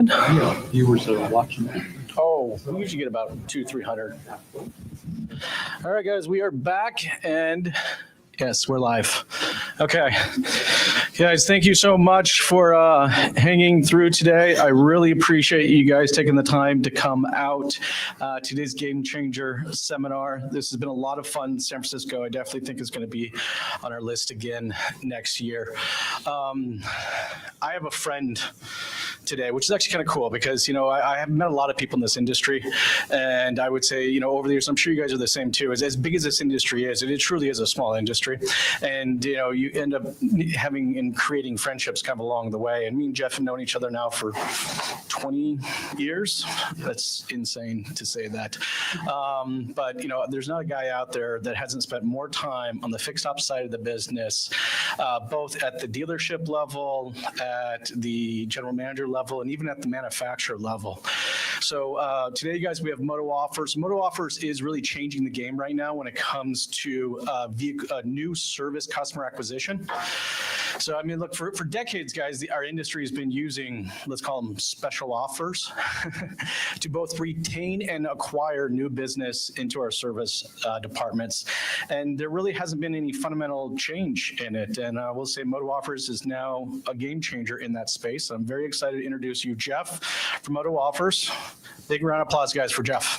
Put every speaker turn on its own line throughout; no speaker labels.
Yeah, viewers that are watching that.
Oh, we usually get about 200-300. All right, guys, we are back, and yes, we're live. Okay, guys, thank you so much for hanging through today. I really appreciate you guys taking the time to come out. Today's Game Changer seminar. This has been a lot of fun in San Francisco. I definitely think it's going to be on our list again next year. I have a friend today, which is actually kind of cool because, you know, I have met a lot of people in this industry, and I would say, you know, over the years, I'm sure you guys are the same too, as big as this industry is, it truly is a small industry. And, you know, you end up having and creating friendships kind of along the way. And me and Jeff have known each other now for 20 years. That's insane to say that. But, you know, there's not a guy out there that hasn't spent more time on the fixed ops side of the business, both at the dealership level, at the general manager level, and even at the manufacturer level. So today, you guys, we have Moto Offers. Moto Offers is really changing the game right now when it comes to new service customer acquisition. So, I mean, look, for decades, guys, our industry has been using, let's call them special offers to both retain and acquire new business into our service departments. And there really hasn't been any fundamental change in it. And I will say Moto Offers is now a game changer in that space. I'm very excited to introduce you, Jeff, from Moto Offers. Big round of applause, guys, for Jeff.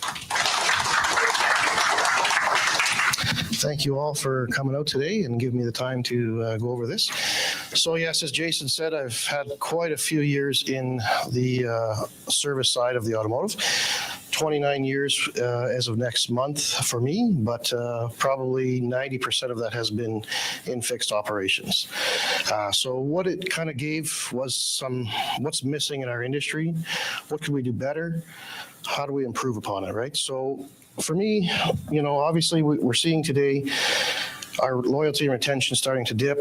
Thank you all for coming out today and giving me the time to go over this. So yes, as Jason said, I've had quite a few years in the service side of the automotive. 29 years as of next month for me, but probably 90% of that has been in fixed operations. So what it kind of gave was what's missing in our industry, what can we do better, how do we improve upon it, right? So for me, you know, obviously we're seeing today our loyalty and retention starting to dip.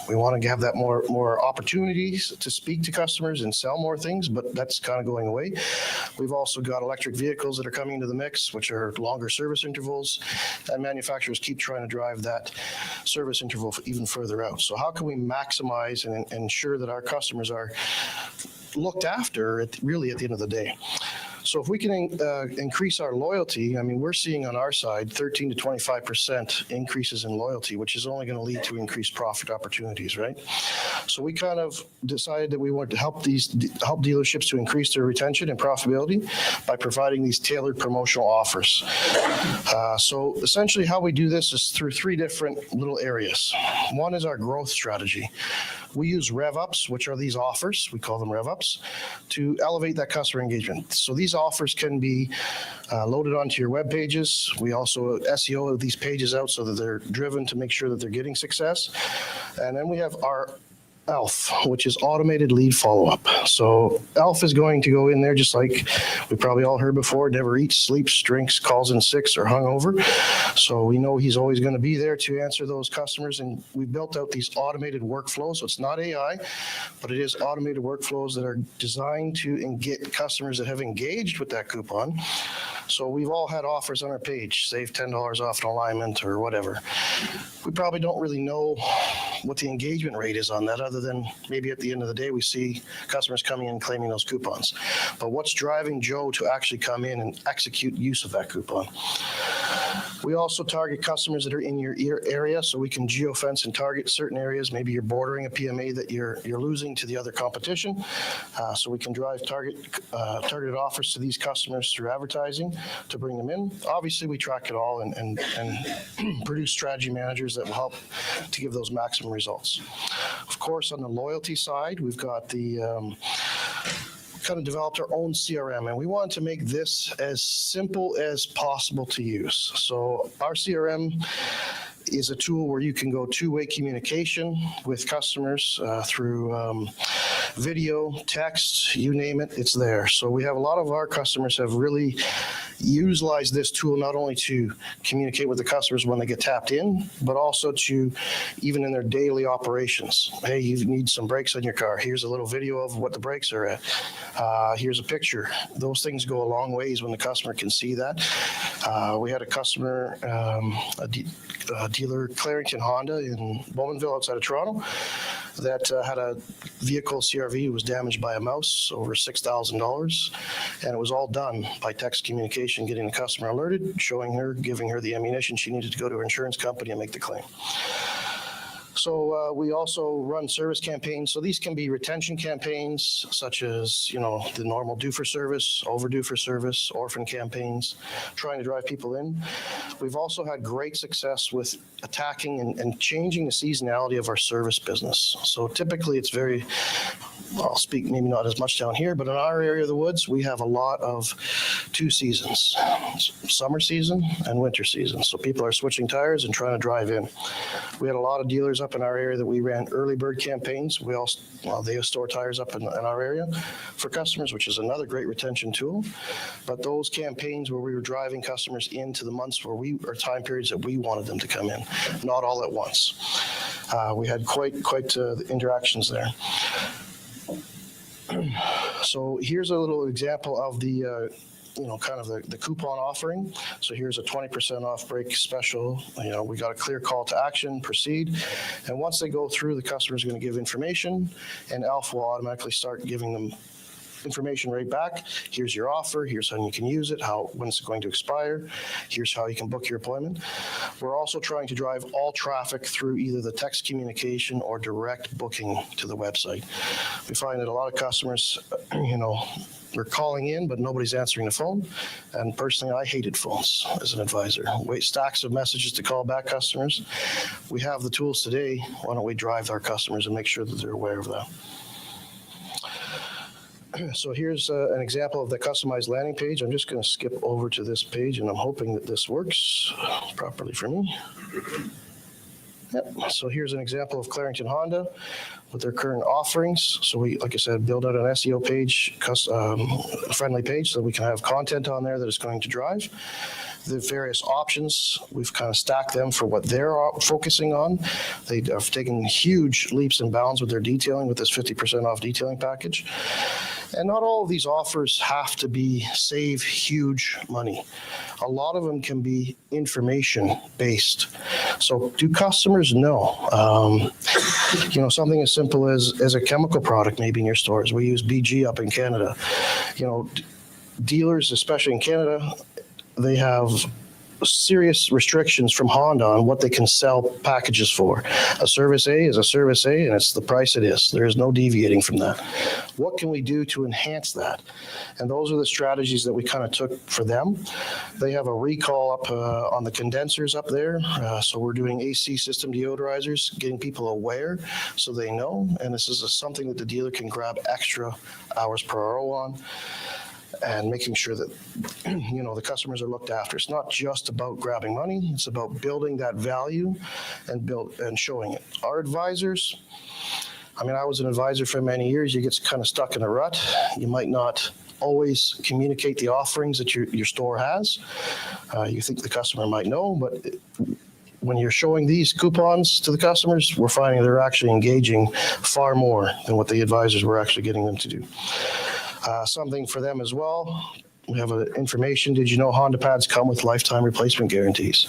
We want to have that more opportunities to speak to customers and sell more things, but that's kind of going away. We've also got electric vehicles that are coming into the mix, which are longer service intervals, and manufacturers keep trying to drive that service interval even further out. So how can we maximize and ensure that our customers are looked after really at the end of the day? So if we can increase our loyalty, I mean, we're seeing on our side 13 to 25% increases in loyalty, which is only going to lead to increased profit opportunities, right? So we kind of decided that we want to help dealerships to increase their retention and profitability by providing these tailored promotional offers. So essentially how we do this is through three different little areas. One is our growth strategy. We use rev-ups, which are these offers, we call them rev-ups, to elevate that customer engagement. So these offers can be loaded onto your web pages. We also SEO these pages out so that they're driven to make sure that they're getting success. And then we have our ELF, which is automated lead follow-up. So ELF is going to go in there just like we probably all heard before, never eats, sleeps, drinks, calls in sick or hungover. So we know he's always going to be there to answer those customers. And we built out these automated workflows. So it's not AI, but it is automated workflows that are designed to get customers that have engaged with that coupon. So we've all had offers on our page, save $10 off an alignment or whatever. We probably don't really know what the engagement rate is on that, other than maybe at the end of the day, we see customers coming in and claiming those coupons. But what's driving Joe to actually come in and execute use of that coupon? We also target customers that are in your area, so we can geofence and target certain areas. Maybe you're bordering a PMA that you're losing to the other competition. So we can drive targeted offers to these customers through advertising to bring them in. Obviously, we track it all and produce strategy managers that will help to give those maximum results. Of course, on the loyalty side, we've got the kind of developed our own CRM, and we want to make this as simple as possible to use. So our CRM is a tool where you can go two-way communication with customers through video, text, you name it, it's there. So we have a lot of our customers have really utilized this tool not only to communicate with the customers when they get tapped in, but also to even in their daily operations. Hey, you need some brakes on your car. Here's a little video of what the brakes are at. Here's a picture. Those things go a long ways when the customer can see that. We had a customer, a dealer, Clarington Honda in Bowmanville outside of Toronto. that had a vehicle CRV was damaged by a mouse, over $6,000. And it was all done by text communication, getting the customer alerted, showing her, giving her the ammunition she needed to go to her insurance company and make the claim. So we also run service campaigns. So these can be retention campaigns, such as, the normal due for service, overdue for service, orphan campaigns, trying to drive people in. We've also had great success with attacking and changing the seasonality of our service business. So typically it's very, I'll speak maybe not as much down here, but in our area of the woods, we have a lot of 2 seasons, summer season and winter season. So people are switching tires and trying to drive in. We had a lot of dealers up in our area that we ran early bird campaigns. They store tires up in our area for customers, which is another great retention tool. But those campaigns where we were driving customers into the months or time periods that we wanted them to come in, not all at once. We had quite interactions there. So here's a little example of the kind of the coupon offering. So here's a 20% off break special. We got a clear call to action, proceed. And once they go through, the customer is going to give information, and Elf will automatically start giving them information right back. Here's your offer. Here's how you can use it, when it's going to expire. Here's how you can book your appointment. We're also trying to drive all traffic through either the text communication or direct booking to the website. We find that a lot of customers, we're calling in, but nobody's answering the phone. And personally, I hated phones as an advisor. Wait, stacks of messages to call back customers. We have the tools today. Why don't we drive our customers and make sure that they're aware of that? So here's an example of the customized landing page. I'm just going to skip over to this page, and I'm hoping that this works properly for me. Yep. So here's an example of Clarington Honda with their current offerings. So we, like I said, build out an SEO page, friendly page, so we can have content on there that is going to drive. The various options, we've kind of stacked them for what they're focusing on. They have taken huge leaps and bounds with their detailing with this 50% off detailing package. And not all of these offers have to save huge money. A lot of them can be information based. So do customers know? Something as simple as a chemical product maybe in your stores. We use BG up in Canada. Dealers, especially in Canada, they have serious restrictions from Honda on what they can sell packages for. A service A is a service A, and it's the price it is. There is no deviating from that. What can we do to enhance that? And those are the strategies that we kind of took for them. They have a recall up on the condensers up there. So we're doing AC system deodorizers, getting people aware so they know. And this is something that the dealer can grab extra hours per hour on, and making sure that, the customers are looked after. It's not just about grabbing money. It's about building that value and showing it. Our advisors, I was an advisor for many years. You get kind of stuck in a rut. You might not always communicate the offerings that your store has. You think the customer might know, but when you're showing these coupons to the customers, we're finding they're actually engaging far more than what the advisors were actually getting them to do. Something for them as well. We have information. Did you know Honda pads come with lifetime replacement guarantees?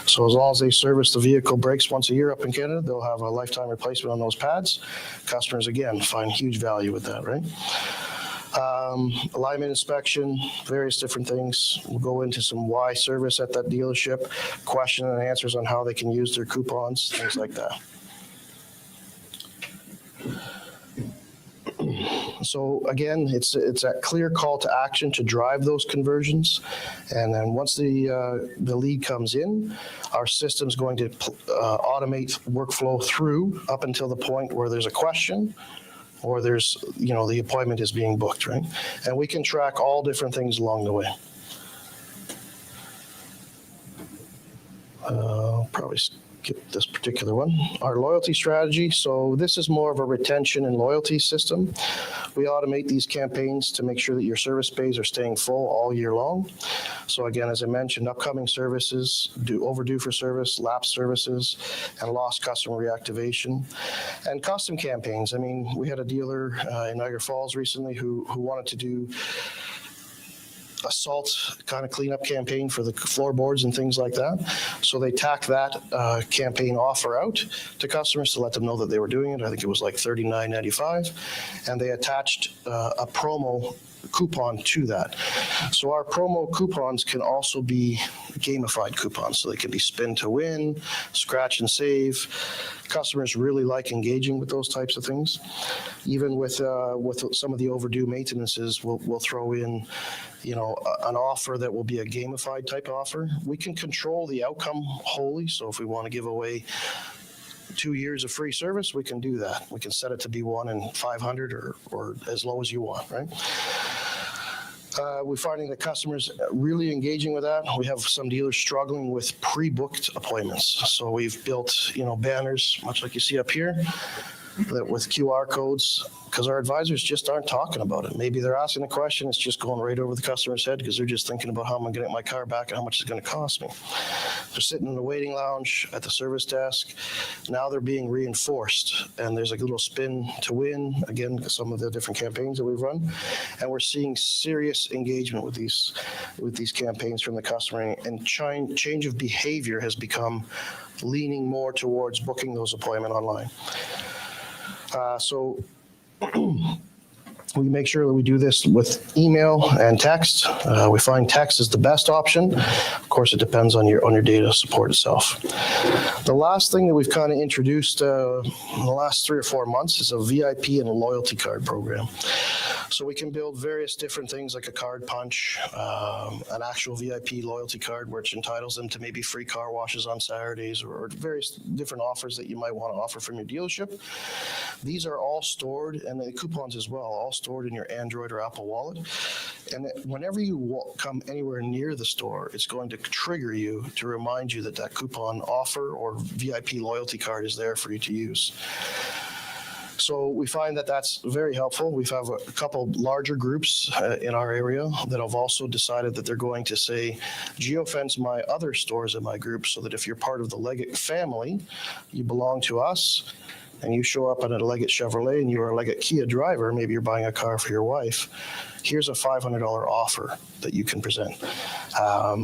So as long as they service the vehicle breaks once a year up in Canada, they'll have a lifetime replacement on those pads. Customers, again, find huge value with that, right? Alignment inspection, various different things. We'll go into some why service at that dealership, question and answers on how they can use their coupons, things like that. So again, it's that clear call to action to drive those conversions. And then once the lead comes in, our system's going to automate workflow through up until the point where there's a question or there's, the appointment is being booked, right? And we can track all different things along the way. Probably skip this particular one. Our loyalty strategy. So this is more of a retention and loyalty system. We automate these campaigns to make sure that your service bays are staying full all year long. So again, as I mentioned, upcoming services, overdue for service, lapsed services, and lost customer reactivation. And custom campaigns. We had a dealer in Niagara Falls recently who wanted to do a salt kind of cleanup campaign for the floorboards and things like that. So they tacked that campaign offer out to customers to let them know that they were doing it. I think it was like $39.95, and they attached a promo coupon to that. So our promo coupons can also be gamified coupons. So they can be spin to win, scratch and save. Customers really like engaging with those types of things. Even with some of the overdue maintenances, we'll throw in, an offer that will be a gamified type offer. We can control the outcome wholly. So if we want to give away 2 years of free service, we can do that. We can set it to be 1 in 500 or as low as you want, right? We're finding that customers really engaging with that. We have some dealers struggling with pre-booked appointments. So we've built, banners, much like you see up here, that with QR codes, because our advisors just aren't talking about it. Maybe they're asking a question, it's just going right over the customer's head because they're just thinking about how am I going to get my car back and how much it's going to cost me. They're sitting in the waiting lounge at the service desk. Now they're being reinforced, and there's a little spin to win. Again, some of the different campaigns that we've run, and we're seeing serious engagement with these campaigns from the customer, and change of behavior has become leaning more towards booking those appointments online. So we make sure that we do this with email and text. We find text is the best option. Of course, it depends on your data support itself. The last thing that we've kind of introduced in the last 3 or 4 months is a VIP and a loyalty card program. So we can build various different things like a card punch, an actual VIP loyalty card, which entitles them to maybe free car washes on Saturdays or various different offers that you might want to offer from your dealership. These are all stored, and the coupons as well, all stored in your Android or Apple wallet. And whenever you come anywhere near the store, it's going to trigger you to remind you that coupon offer or VIP loyalty card is there for you to use. So we find that that's very helpful. We have a couple larger groups in our area that have also decided that they're going to say, geofence my other stores in my group so that if you're part of the Leggett family, you belong to us, and you show up at a Leggett Chevrolet and you're a Leggett Kia driver, maybe you're buying a car for your wife, here's a $500 offer that you can present.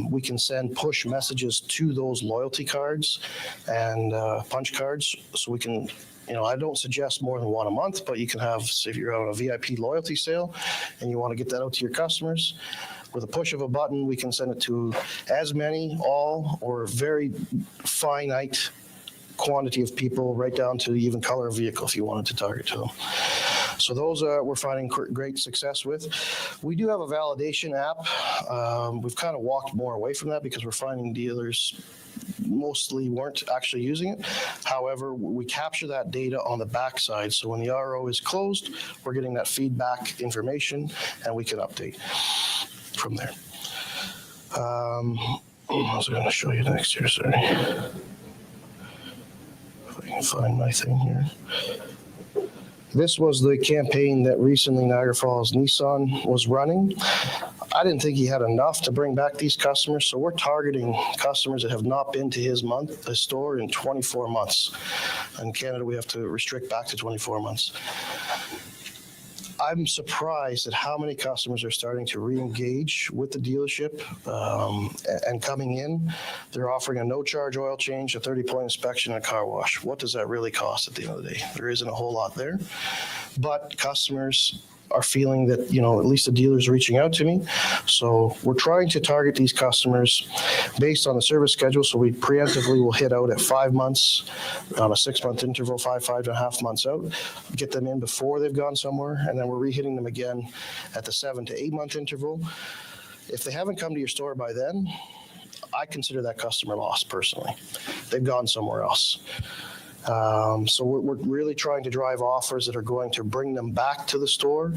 We can send push messages to those loyalty cards and punch cards, so we can, I don't suggest more than 1 a month, but you can have, if you're on a VIP loyalty sale and you want to get that out to your customers, with a push of a button, we can send it to as many, all, or very finite quantity of people, right down to even color of vehicle if you wanted to target to them. So those we're finding great success with. We do have a validation app. We've kind of walked more away from that because we're finding dealers mostly weren't actually using it. However, we capture that data on the backside. So when the RO is closed, we're getting that feedback information and we can update from there. I was going to show you next here, sorry. If I can find my thing here. This was the campaign that recently Niagara Falls Nissan was running. I didn't think he had enough to bring back these customers, so we're targeting customers that have not been to his store in 24 months. In Canada, we have to restrict back to 24 months. I'm surprised at how many customers are starting to re-engage with the dealership and coming in. They're offering a no-charge oil change, a 30-point inspection, and a car wash. What does that really cost at the end of the day? There isn't a whole lot there. But customers are feeling that, at least the dealer's reaching out to me. So we're trying to target these customers based on the service schedule. So we preemptively will hit out at 5 months on a 6-month interval, 5.5 months out, get them in before they've gone somewhere. And then we're re-hitting them again at the 7 to 8 month interval. If they haven't come to your store by then, I consider that customer lost personally. They've gone somewhere else. So we're really trying to drive offers that are going to bring them back to the store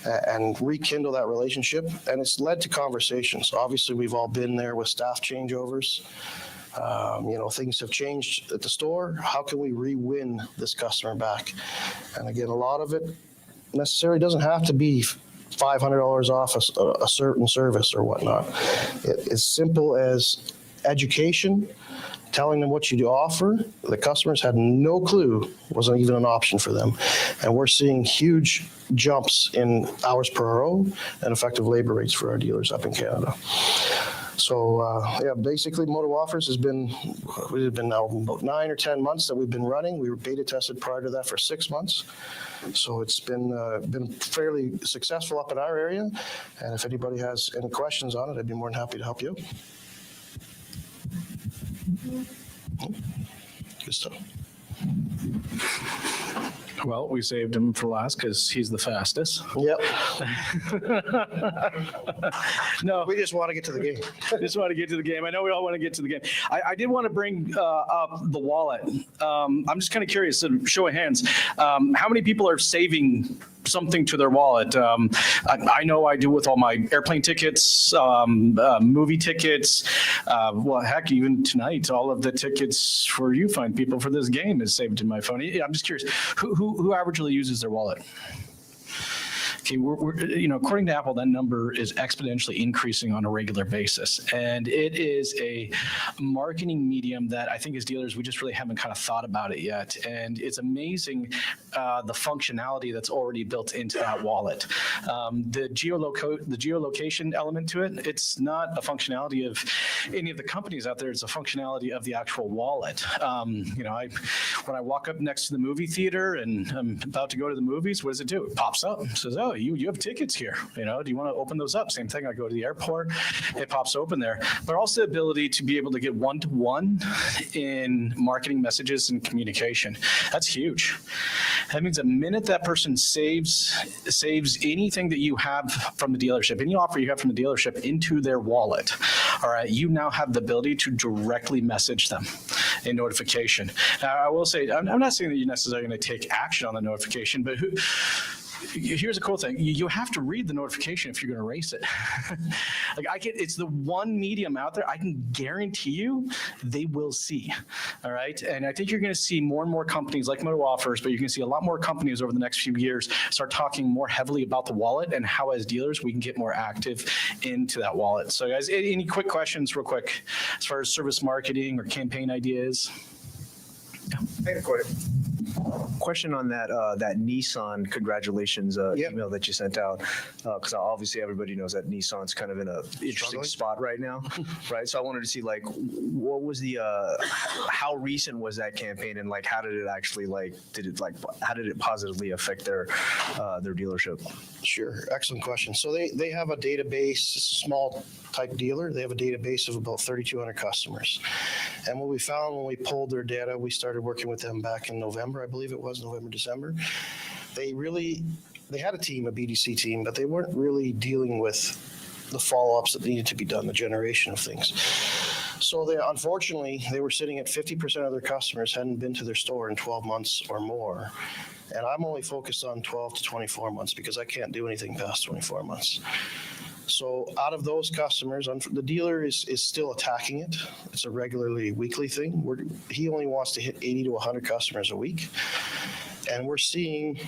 and rekindle that relationship. And it's led to conversations. Obviously, we've all been there with staff changeovers. Things have changed at the store. How can we re-win this customer back? And again, a lot of it necessarily doesn't have to be $500 off a certain service or whatnot. It's simple as education, telling them what you do offer, the customers had no clue, wasn't even an option for them. And we're seeing huge jumps in hours per hour and effective labor rates for our dealers up in Canada. So yeah, basically Moto Offers has been, we've been now about 9 or 10 months that we've been running. We were beta tested prior to that for 6 months. So it's been fairly successful up in our area. And if anybody has any questions on it, I'd be more than happy to help you out. Good stuff.
Well, we saved him for last because he's the fastest.
Yep.
No,
We just want to get to the game.
just want to get to the game. I know we all want to get to the game. I did want to bring up the wallet. I'm just kind of curious, so show of hands. How many people are saving something to their wallet? I know I do with all my airplane tickets, movie tickets. Well, heck, even tonight, all of the tickets for you fine people for this game is saved in my phone. Yeah, I'm just curious, who averagely uses their wallet? Okay, we're according to Apple, that number is exponentially increasing on a regular basis. And it is a marketing medium that I think as dealers, we just really haven't kind of thought about it yet. And it's amazing the functionality that's already built into that wallet. The geolocation element to it, it's not a functionality of any of the companies out there. It's a functionality of the actual wallet. When I walk up next to the movie theater and I'm about to go to the movies, what does it do? It pops up. It says, oh, you have tickets here. Do you want to open those up? Same thing. I go to the airport, it pops open there. But also the ability to be able to get one-to-one in marketing messages and communication. That's huge. That means the minute that person saves anything that you have from the dealership, any offer you have from the dealership into their wallet, all right, you now have the ability to directly message them a notification. Now, I will say, I'm not saying that you're necessarily going to take action on the notification, but here's a cool thing. You have to read the notification if you're going to erase it. It's the one medium out there I can guarantee you they will see. All right. And I think you're going to see more and more companies like Moto Offers, but you're going to see a lot more companies over the next few years start talking more heavily about the wallet and how as dealers we can get more active into that wallet. So guys, any quick questions real quick as far as service marketing or campaign ideas?
I had a question on that Nissan congratulations email that you sent out, because obviously everybody knows that Nissan's kind of in a interesting spot right now, right? So I wanted to see what was the how recent was that campaign, and how did it actually how did it positively affect their dealership?
Sure. Excellent question. So they have a database, small type dealer. They have a database of about 3,200 customers. And what we found when we pulled their data, we started working with them back in November, I believe it was November, December. They had a team, a BDC team, but they weren't really dealing with the follow-ups that needed to be done, the generation of things. So unfortunately, they were sitting at 50% of their customers hadn't been to their store in 12 months or more. And I'm only focused on 12 to 24 months because I can't do anything past 24 months. So out of those customers, the dealer is still attacking it. It's a regularly weekly thing. He only wants to hit 80 to 100 customers a week. And we're seeing,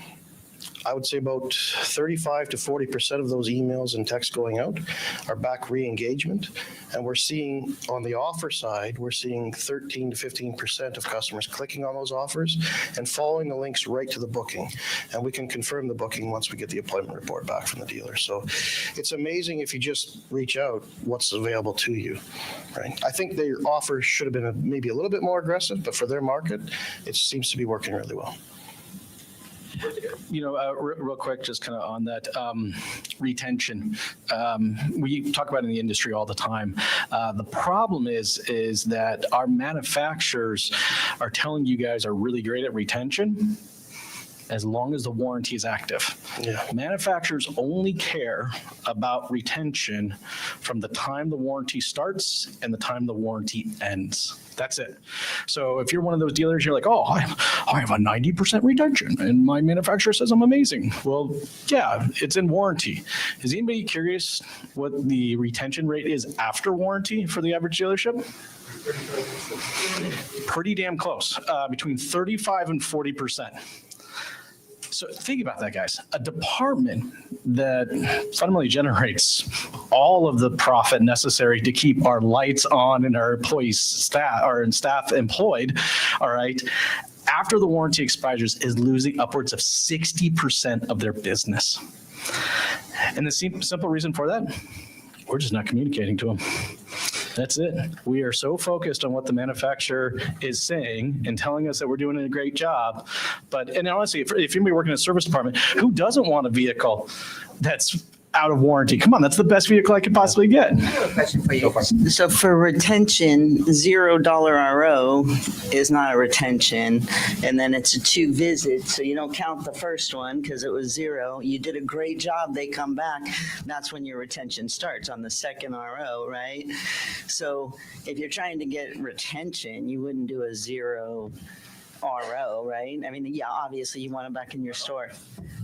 I would say about 35 to 40% of those emails and texts going out are back re-engagement. And we're seeing on the offer side, we're seeing 13 to 15% of customers clicking on those offers and following the links right to the booking. And we can confirm the booking once we get the appointment report back from the dealer. So it's amazing if you just reach out what's available to you, right? I think their offer should have been maybe a little bit more aggressive, but for their market, it seems to be working really well.
Real quick, just kind of on that retention. We talk about it in the industry all the time. The problem is that our manufacturers are telling you guys are really great at retention as long as the warranty is active. Yeah. Manufacturers only care about retention from the time the warranty starts and the time the warranty ends. That's it. So if you're one of those dealers, you're like, oh, I have a 90% retention and my manufacturer says I'm amazing. Well, yeah, it's in warranty. Is anybody curious what the retention rate is after warranty for the average dealership? Pretty damn close, between 35 and 40%. So think about that, guys. A department that fundamentally generates all of the profit necessary to keep our lights on and our employees staff employed, all right, after the warranty expires is losing upwards of 60% of their business. And the simple reason for that, we're just not communicating to them. That's it. We are so focused on what the manufacturer is saying and telling us that we're doing a great job. And honestly, if you're going to be working in a service department, who doesn't want a vehicle that's out of warranty? Come on, that's the best vehicle I could possibly get.
Question for you. So for retention, $0 RO is not a retention, and then it's a 2 visits. So you don't count the first one because it was 0. You did a great job. They come back. That's when your retention starts on the second RO, right? So if you're trying to get retention, you wouldn't do a 0 RO, right? I mean, yeah, obviously you want them back in your store,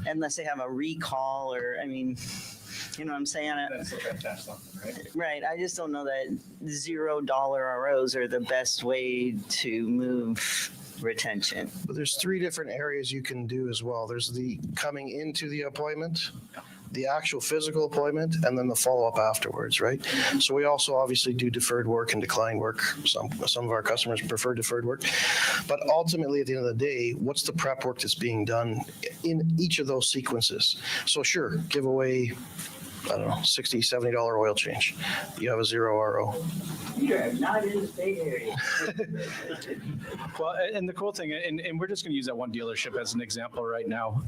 unless they have a recall or, I mean, you know what I'm saying? Right. I just don't know that $0 ROs are the best way to move retention.
But there's 3 different areas you can do as well. There's the coming into the appointment, the actual physical appointment, and then the follow-up afterwards, right? So we also obviously do deferred work and declined work. Some of our customers prefer deferred work. But ultimately, at the end of the day, what's the prep work that's being done in each of those sequences? So sure, give away, I don't know, $60, $70 oil change. You have a 0 RO.
Yeah, not in the Bay Area.
Well, and the cool thing, and we're just going to use that one dealership as an example right now,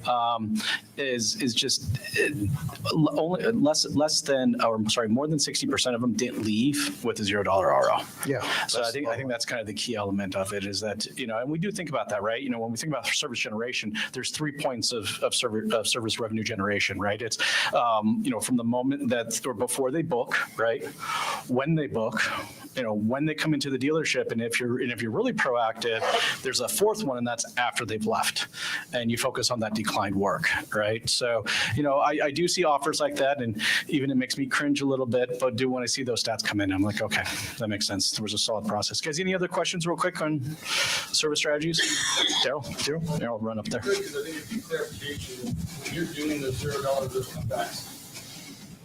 is just only less than, or sorry, more than 60% of them didn't leave with a $0 RO.
Yeah.
So I think that's kind of the key element of it, is that, and we do think about that, right? When we think about service generation, there's 3 points of service revenue generation, right? It's, from the moment that, or before they book, right? When they book, when they come into the dealership, and if you're really proactive, there's a 4th one, and that's after they've left, and you focus on that declined work, right? So, I do see offers like that, and even it makes me cringe a little bit, but when I see those stats come in, I'm like, okay, that makes sense. There was a solid process. Guys, any other questions real quick on service strategies? Daryl, I'll run up there.
Because I think if you clarification, when you're doing the $0 discount backs,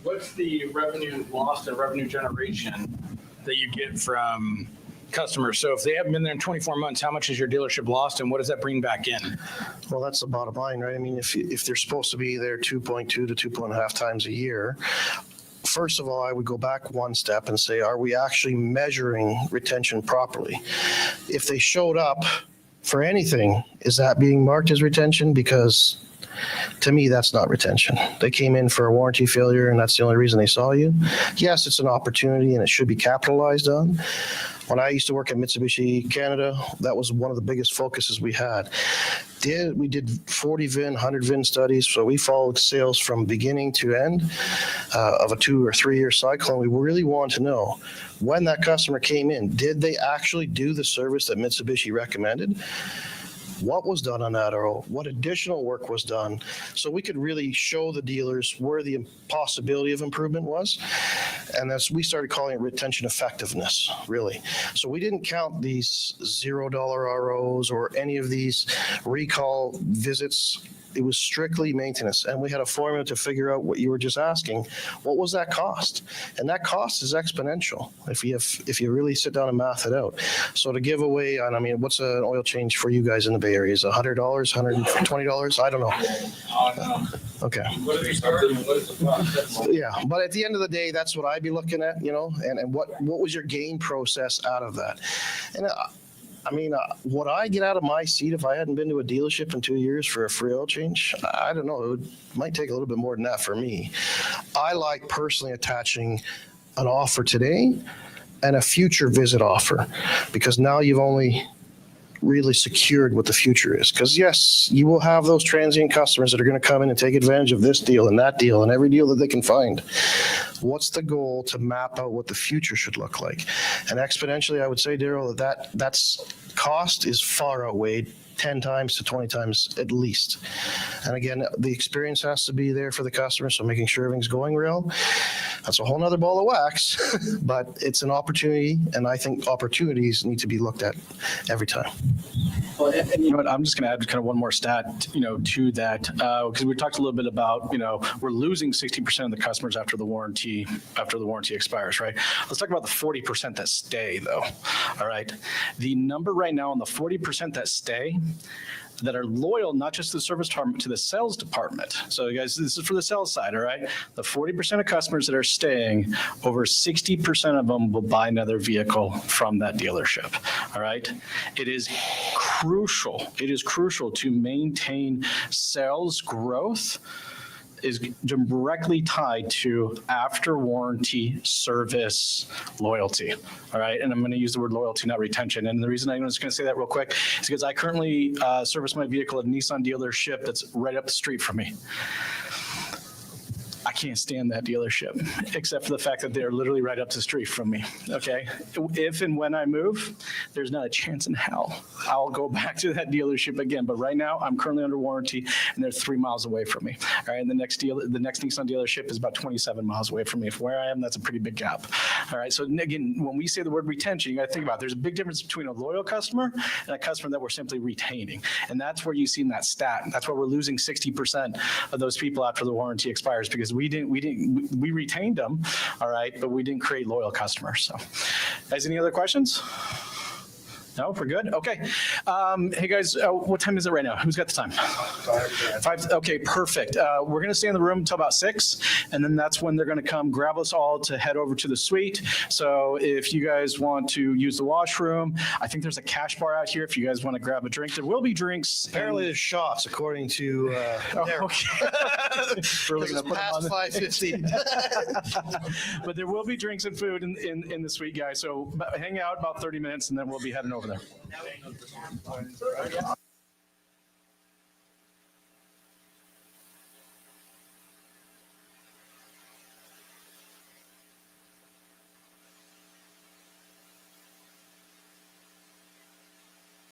what's the revenue lost and revenue generation that you get from customers? So if they haven't been there in 24 months, how much is your dealership lost, and what does that bring back in?
Well, that's the bottom line, right? I mean, if they're supposed to be there 2.2 to 2.5 times a year, first of all, I would go back one step and say, are we actually measuring retention properly? If they showed up for anything, is that being marked as retention? Because to me, that's not retention. They came in for a warranty failure, and that's the only reason they saw you. Yes, it's an opportunity, and it should be capitalized on. When I used to work at Mitsubishi Canada, that was one of the biggest focuses we had. We did 40 VIN, 100 VIN studies, so we followed sales from beginning to end of a 2 or 3 year cycle, and we really wanted to know, when that customer came in, did they actually do the service that Mitsubishi recommended? What was done on that, or what additional work was done, so we could really show the dealers where the possibility of improvement was. And that's, we started calling it retention effectiveness, really. So we didn't count these $0 ROs or any of these recall visits. It was strictly maintenance, and we had a formula to figure out what you were just asking. What was that cost? And that cost is exponential if you really sit down and math it out. So to give away, I mean, what's an oil change for you guys in the Bay Area? Is it $100, $120? I don't know. Okay. Yeah, but at the end of the day, that's what I'd be looking at, and what was your gain process out of that? And I mean, what I get out of my seat if I hadn't been to a dealership in 2 years for a free oil change, I don't know. It might take a little bit more than that for me. I like personally attaching an offer today and a future visit offer, because now you've only really secured what the future is. Because yes, you will have those transient customers that are going to come in and take advantage of this deal and that deal and every deal that they can find. What's the goal to map out what the future should look like? And exponentially, I would say, Daryl, that's cost is far outweighed 10 times to 20 times at least. And again, the experience has to be there for the customer, so making sure everything's going real. That's a whole nother ball of wax, but it's an opportunity, and I think opportunities need to be looked at every time.
Well, and you know what, I'm just going to add kind of one more stat, to that, because we talked a little bit about, we're losing 60% of the customers after the warranty expires, right? Let's talk about the 40% that stay, though. All right. The number right now on the 40% that stay, that are loyal, not just to the service department, to the sales department. So guys, this is for the sales side, all right? The 40% of customers that are staying, over 60% of them will buy another vehicle from that dealership, all right? It is crucial to maintain sales growth is directly tied to after warranty service loyalty. All right. And I'm going to use the word loyalty, not retention. And the reason I'm just going to say that real quick is because I currently service my vehicle at a Nissan dealership that's right up the street from me. I can't stand that dealership, except for the fact that they're literally right up the street from me. Okay. If and when I move, there's not a chance in hell I'll go back to that dealership again. But right now, I'm currently under warranty, and they're 3 miles away from me. All right. And the next Nissan dealership is about 27 miles away from me. From where I am, that's a pretty big gap. All right. So again, when we say the word retention, you got to think about it. There's a big difference between a loyal customer and a customer that we're simply retaining. And that's where you see in that stat. That's why we're losing 60% of those people after the warranty expires, because we retained them, all right, but we didn't create loyal customers. So, guys, any other questions? No, we're good. Okay. Hey guys, what time is it right now? Who's got the time? 5. Okay, perfect. We're going to stay in the room until about 6, and then that's when they're going to come grab us all to head over to the suite. So if you guys want to use the washroom, I think there's a cash bar out here. If you guys want to grab a drink, there will be drinks.
Apparently there's shots, according to Derek.
Okay. We're looking
It's
to put them on
past
the-
5:15.
But there will be drinks and food in the suite, guys. So hang out about 30 minutes, and then we'll be heading over there.